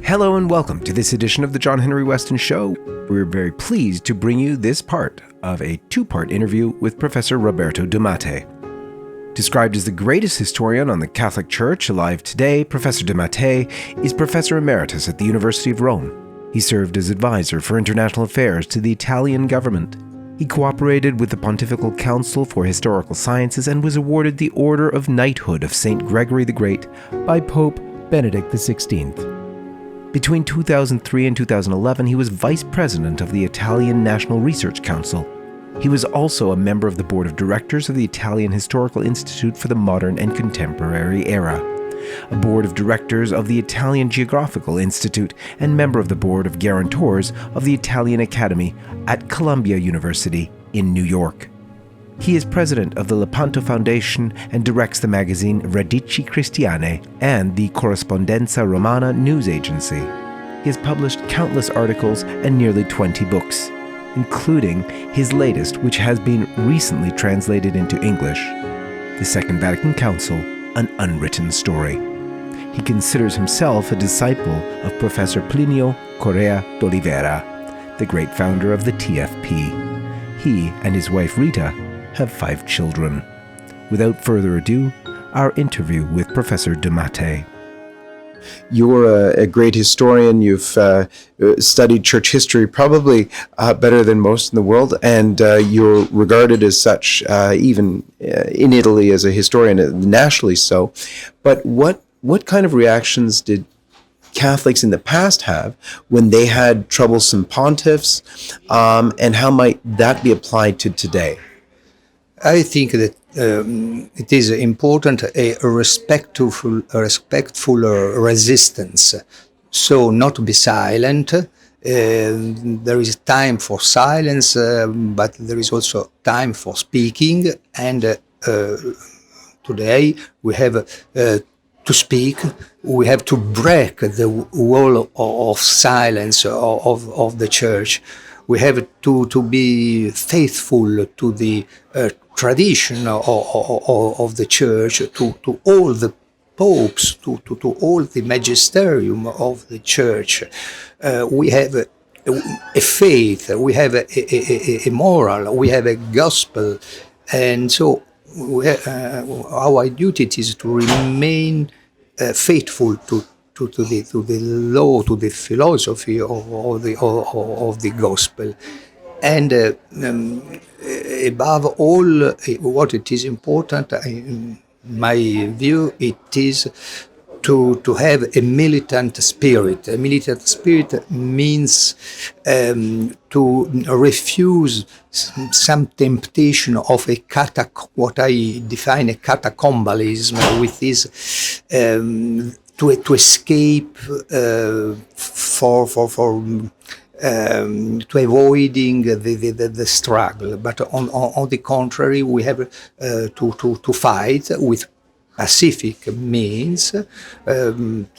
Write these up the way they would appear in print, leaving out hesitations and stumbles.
Hello and welcome to this edition of the John Henry Westen Show. We're very pleased to bring you this part of a two-part interview with Professor Roberto de Mattei. Described as the greatest historian on the Catholic Church alive today, Professor de Mattei is Professor Emeritus at the University of Rome. He served as advisor for international affairs to the Italian government. He cooperated with the Pontifical Council for Historical Sciences and was awarded the Order of Knighthood of St. Gregory the Great by Pope Benedict XVI. Between 2003 and 2011, he was vice president of the Italian National Research Council. He was also a member of the board of directors of the Italian Historical Institute for the Modern and Contemporary Era, a board of directors of the Italian Geographical Institute, and member of the board of guarantors of the Italian Academy at Columbia University in New York. He is president of the Lepanto Foundation and directs the magazine Radici Cristiane and the Corrispondenza Romana news agency. He has published countless articles and nearly 20 books, including his latest, which has been recently translated into English, The Second Vatican Council, An Unwritten Story. He considers himself a disciple of Professor Plinio Correa d'Oliveira, the great founder of the TFP. He and his wife Rita have 5 children. Without further ado, our interview with Professor de Mattei. You're a great historian. You've studied church history probably better than most in the world, and you're regarded as such even in Italy as a historian, nationally so. But what kind of reactions did Catholics in the past have when they had troublesome pontiffs, and how might that be applied to today? I think that it is important a respectful resistance. So not to be silent. There is time for silence, but there is also time for speaking. And today we have to speak. We have to break the wall of silence of the Church. We have to be faithful to the tradition of the Church, to all the popes, to all the magisterium of the Church. We have a faith, we have a moral, we have a gospel, and so our duty is to remain faithful to the law, to the philosophy of the gospel. And above all, what it is important, in my view, it is to have a militant spirit. A militant spirit means to refuse some temptation of what I define a catacombalism, with this to escape to avoiding the struggle, but on the contrary, we have to fight with pacific means,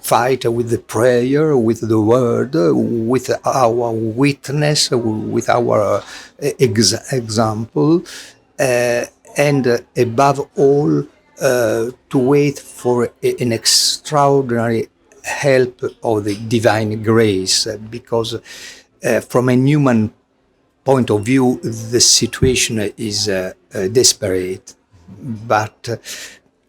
fight with the prayer, with the word, with our witness, with our example, and above all, to wait for an extraordinary help of the divine grace, because from a human point of view, the situation is desperate, but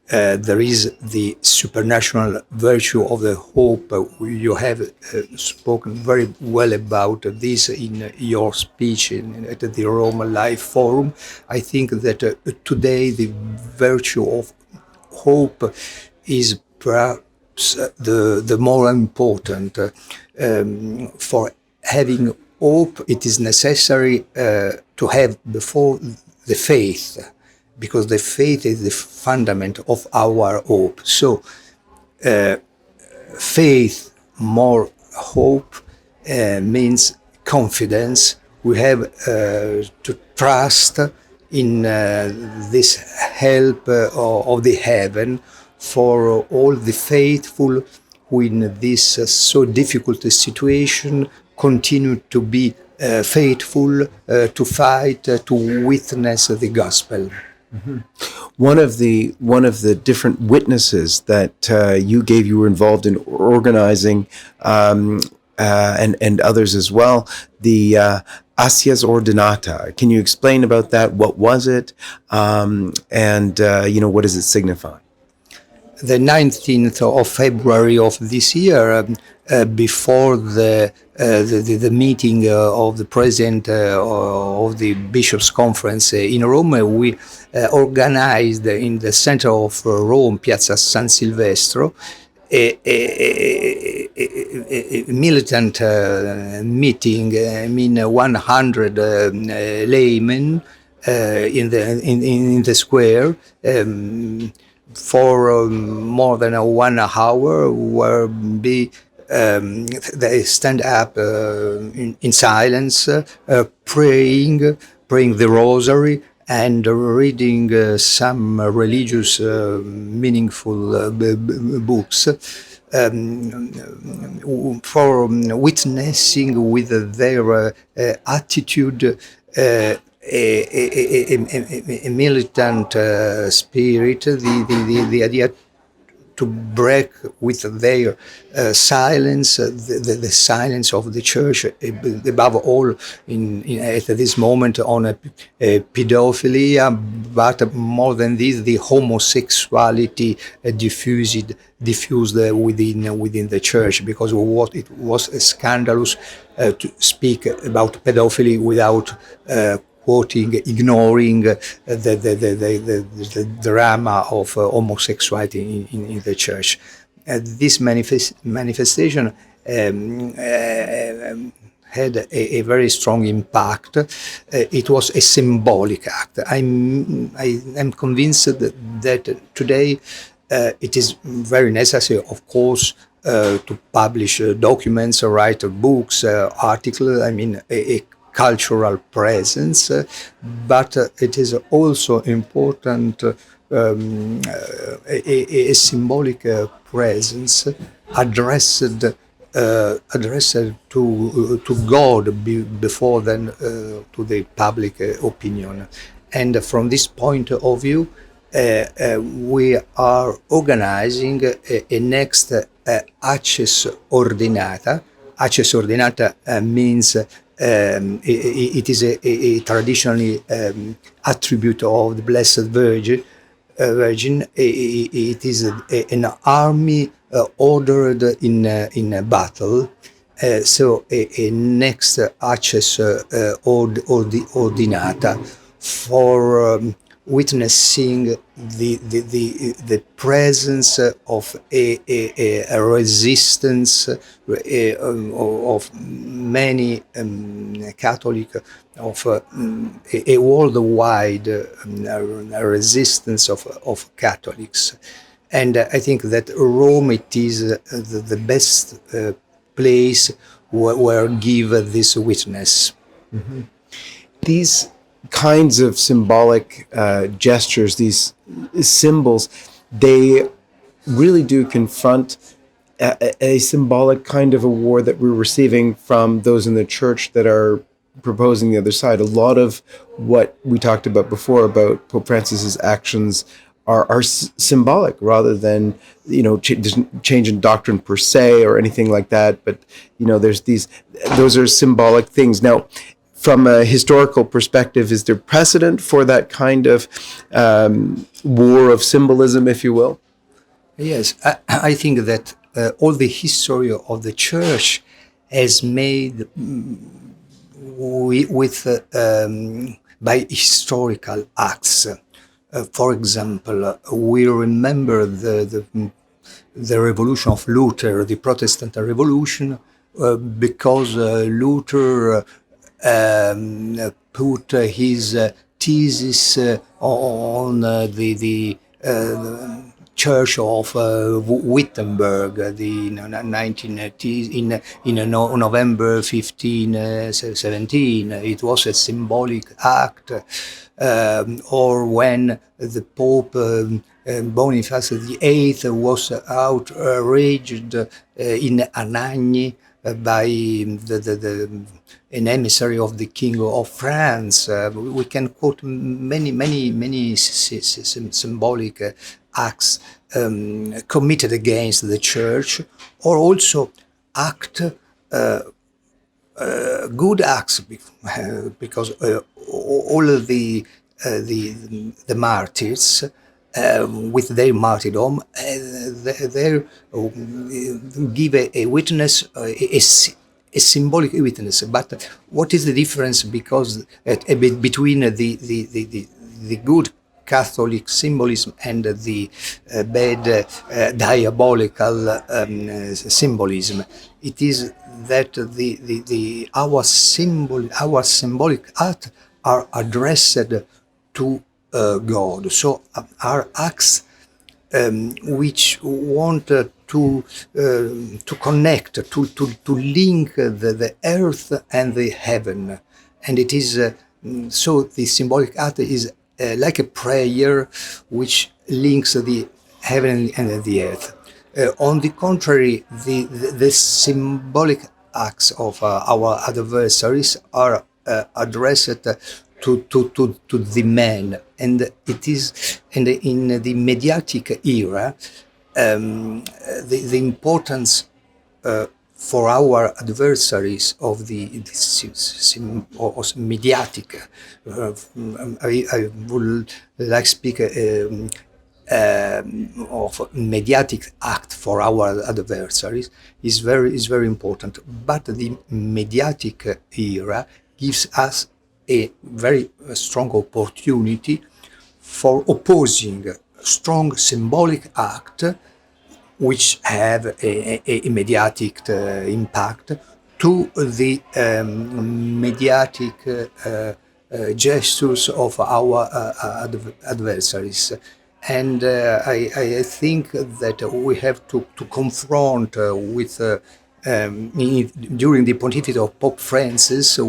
there is the supernatural virtue of the hope. You have spoken very well about this in your speech at the Rome Life Forum. I think that today the virtue of hope is perhaps the more important. For having hope, it is necessary to have before the faith, because the faith is the fundament of our hope. So, faith more hope means confidence. We have to trust in this help of the heaven for all the faithful who in this so difficult situation continue to be faithful, to fight, to witness the gospel. One of the different witnesses that you were involved in organizing, and others as well, the Asias Ordinata. Can you explain about that? What was it, and what does it signify? The 19th of February of this year, before the meeting of the president of the Bishops' Conference in Rome, we organized in the center of Rome, Piazza San Silvestro, a militant meeting. 100 laymen in the square. For more than 1 hour, where they stand up in silence, praying the rosary and reading some religious, meaningful books, for witnessing with their attitude a militant spirit, the idea to break with their silence, the silence of the church, above all at this moment on pedophilia, but more than this, the homosexuality diffused within the church, because what it was scandalous to speak about pedophilia without ignoring the drama of homosexuality in the church. This manifestation had a very strong impact. It was a symbolic act. I'm convinced that today it is very necessary, of course, to publish documents, write books, articles. A cultural presence, but it is also important a symbolic presence addressed to God before then to the public opinion. And from this point of view, we are organizing a next Acces Ordinata. Acces Ordinata means it is a traditionally attribute of the Blessed Virgin. It is an army ordered in a battle. So a next Acces Ordinata for witnessing the presence of a resistance of many Catholic, of a worldwide resistance of Catholics. And I think that Rome, it is the best place where give this witness. Mm-hmm. These kinds of symbolic gestures, these symbols, they really do confront a symbolic kind of a war that we're receiving from those in the church that are proposing the other side. A lot of what we talked about before about Pope Francis's actions are symbolic rather than, change in doctrine per se or anything like that. But, those are symbolic things. Now, from a historical perspective, is there precedent for that kind of war of symbolism, if you will? Yes, I think that all the history of the church has made by historical acts. For example, we remember the revolution of Luther, the Protestant Revolution, because Luther put his thesis on the Church of Wittenberg, in November 1517. It was a symbolic act. Or when the Pope Boniface VIII was outraged in Anagni by an emissary of the King of France. We can quote many symbolic acts committed against the Church, or also act good acts, because all of the martyrs, with their martyrdom, they give a witness, a symbolic witness. But what is the difference? Because between the good Catholic symbolism and the bad diabolical symbolism, it is that our symbolic art are addressed to God. So our acts which want to connect, to link the earth and the heaven, and it is so the symbolic art is like a prayer which links the heaven and the earth. On the contrary, the symbolic acts of our adversaries are addressed to the man, and it is, and in the mediatic era, the importance for our adversaries of the or mediatic. I would like to speak of mediatic act for our adversaries is very important. But the mediatic era gives us a very strong opportunity for opposing strong symbolic act which have a mediatic impact to the mediatic gestures of our adversaries. And I think that we have to confront with during the pontificate of Pope Francis.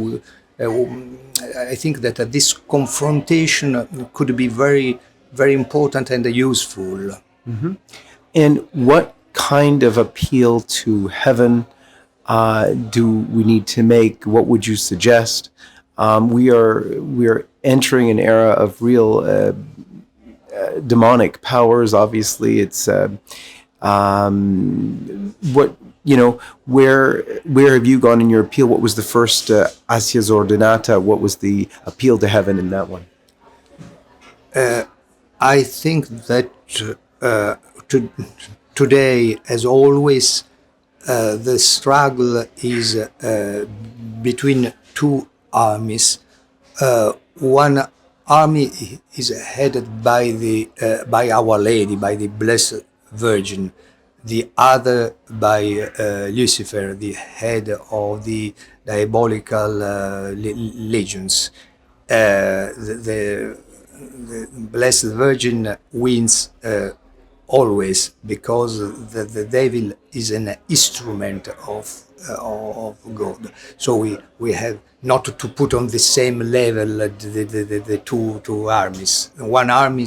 I think that this confrontation could be very important and useful. And what kind of appeal to heaven do we need to make? What would you suggest? We are entering an era of real demonic powers. Obviously, it's what, you know, where have you gone in your appeal? What was the first Asias Ordinata? What was the appeal to heaven in that one? I think that today, as always, the struggle is between two armies. One army is headed by Our Lady, by the Blessed Virgin. The other by Lucifer, the head of the diabolical legions. The Blessed Virgin wins always, because the devil is an instrument of God. So we have not to put on the same level the two armies. One army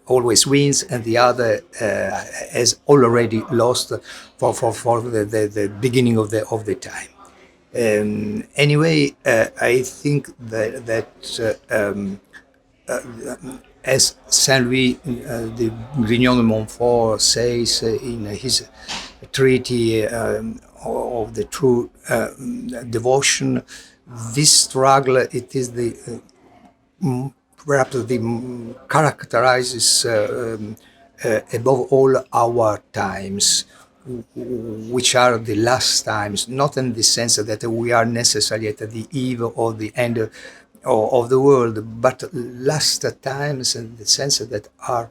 always wins, and the other has already lost for the beginning of the time. Anyway, I think that as Saint Louis de Grignon de Montfort says in his treaty of the true devotion, this struggle, it is the perhaps the characterizes above all our times, which are the last times, not in the sense that we are necessarily at the eve or the end of the world, but last times in the sense that are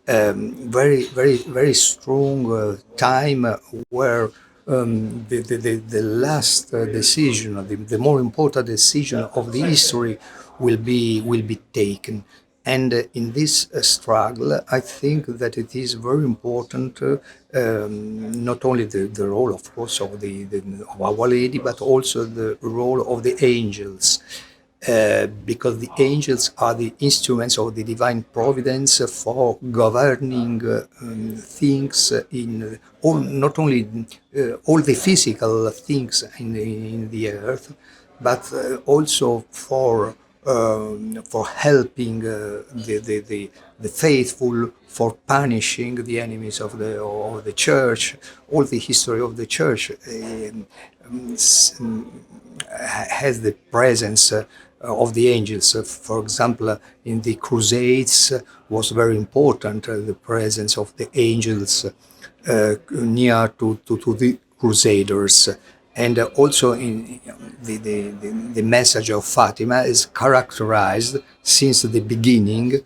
very strong time where the last decision, the more important decision of the history will be taken. And in this struggle, I think that it is very important, not only the role, of course, of Our Lady, but also the role of the angels. because the angels are the instruments of the divine providence for governing things in all, not only all the physical things in the earth, but also for helping the faithful, for punishing the enemies of the church. All the history of the church has the presence of the angels. For example, in the Crusades was very important, the presence of the angels near to the Crusaders. And also in the message of Fatima is characterized since the beginning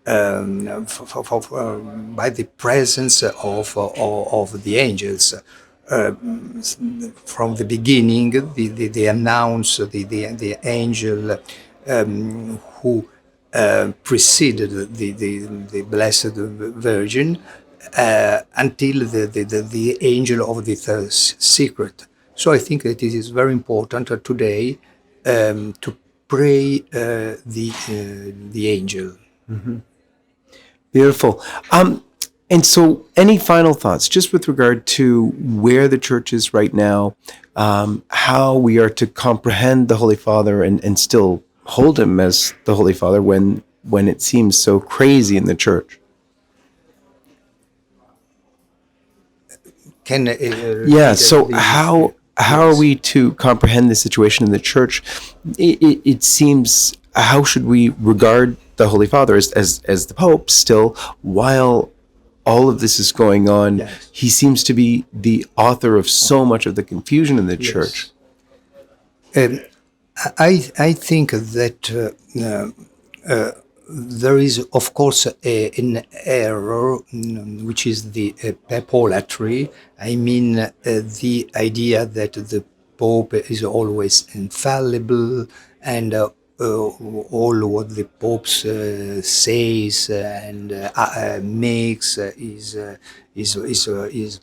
by the presence of the angels. From the beginning, they announce the angel who preceded the Blessed Virgin until the angel of the third secret. So I think that it is very important today to pray the angel. Beautiful. And so, any final thoughts, just with regard to where the church is right now, how we are to comprehend the Holy Father and still hold him as the Holy Father when it seems so crazy in the church? Yeah. So how are we to comprehend the situation in the church? It seems, how should we regard the Holy Father as the Pope still, while all of this is going on? Yes. He seems to be the author of so much of the confusion in the church. I think that there is, of course, an error, which is the papolatry. I mean, the idea that the Pope is always infallible, and all what the Pope says and makes is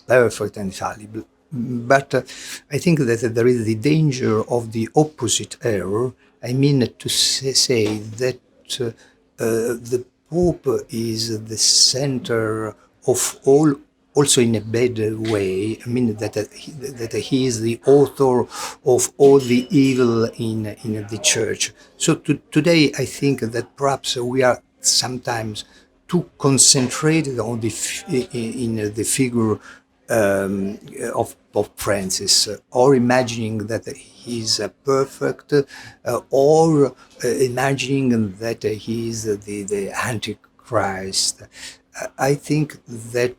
perfect and infallible. But I think that there is the danger of the opposite error. I mean to say that the Pope is the center of all, also in a bad way. I mean that he is the author of all the evil in the church. So today I think that perhaps we are sometimes too concentrated on in the figure of Pope Francis, or imagining that he's perfect, or imagining that he is the Antichrist. I think that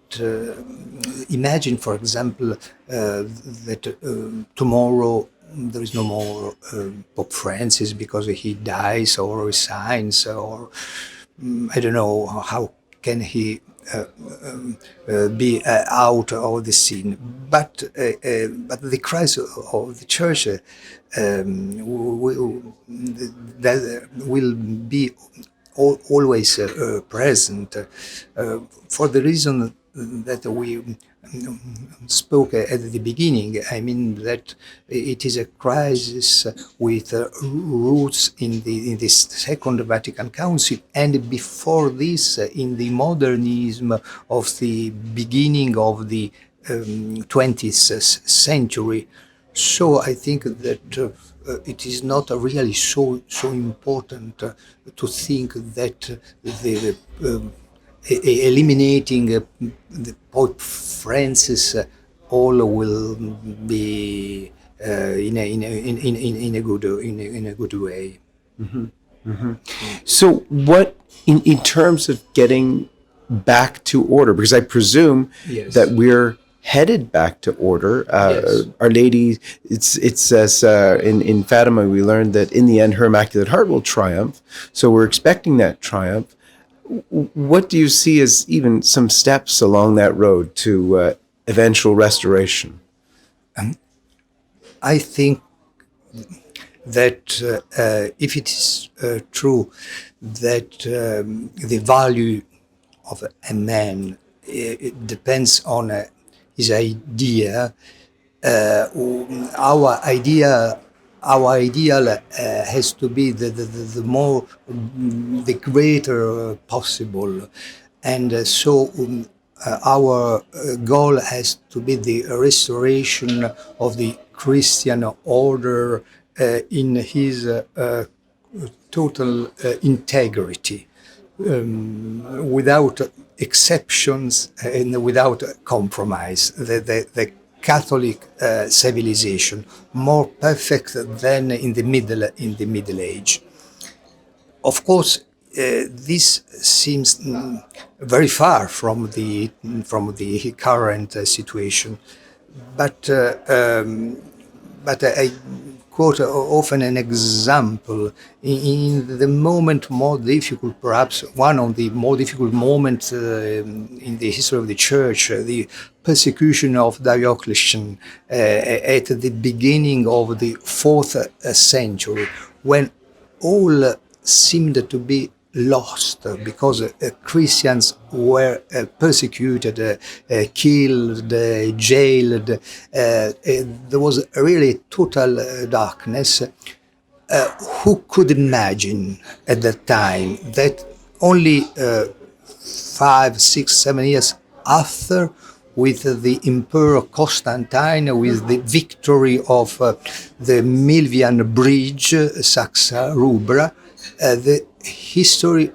imagine, for example, that tomorrow there is no more Pope Francis because he dies or resigns, or I don't know how can he be out of the scene. But the Christ of the Church that will be always present, for the reason that we spoke at the beginning. I mean that it is a crisis with roots in the Second Vatican Council, and before this in the modernism of the beginning of the 20th century. So I think that it is not really so important to think that the eliminating the Pope Francis, all will be in a good way. So what, in terms of getting back to order, because I presume Yes. that we're headed back to order. Yes. Our Lady, it says in Fatima, we learned that in the end her Immaculate Heart will triumph. So we're expecting that triumph. What do you see as even some steps along that road to eventual restoration? I think that if it is true that the value of a man it depends on his idea, our idea our ideal has to be the more, the greater possible. And our goal has to be the restoration of the Christian order in his total integrity, without exceptions and without compromise. The Catholic civilization, more perfect than in the Middle Age. Of course, this seems very far from the current situation, but I quote often an example in the moment more difficult, perhaps one of the more difficult moments in the history of the Church, the persecution of Diocletian at the beginning of the 4th century, when all seemed to be lost because Christians were persecuted, killed, jailed. There was really total darkness. Who could imagine at that time that only 5, 6, 7 years after, with the Emperor Constantine, with the victory of the Milvian Bridge, Saxa Rubra, the history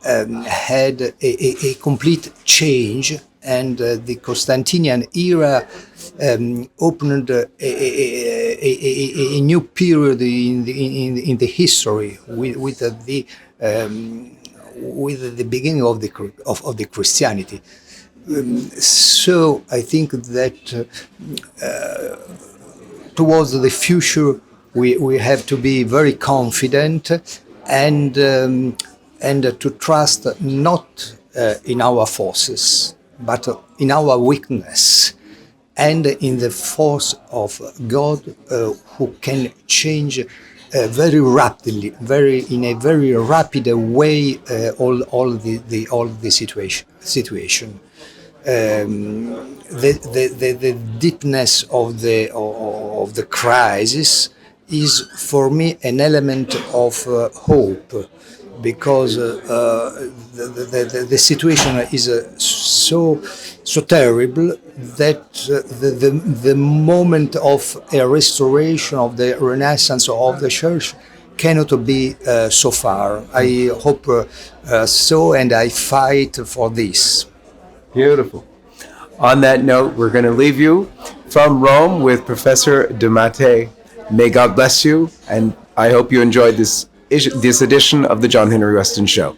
had a complete change, and the Constantinian era opened a new period in the history with the beginning of the Christianity. So I think that towards the future, we have to be very confident and to trust not in our forces, but in our weakness and in the force of God, who can change very rapidly, in a very rapid way, all the situation. The deepness of the crisis is for me an element of hope, because the situation is so terrible that the moment of a restoration, of the renaissance of the Church, cannot be so far. I hope so, and I fight for this. Beautiful. On that note, we're going to leave you from Rome with Professor de Mattei. May God bless you, and I hope you enjoyed this edition of the John Henry Westen Show.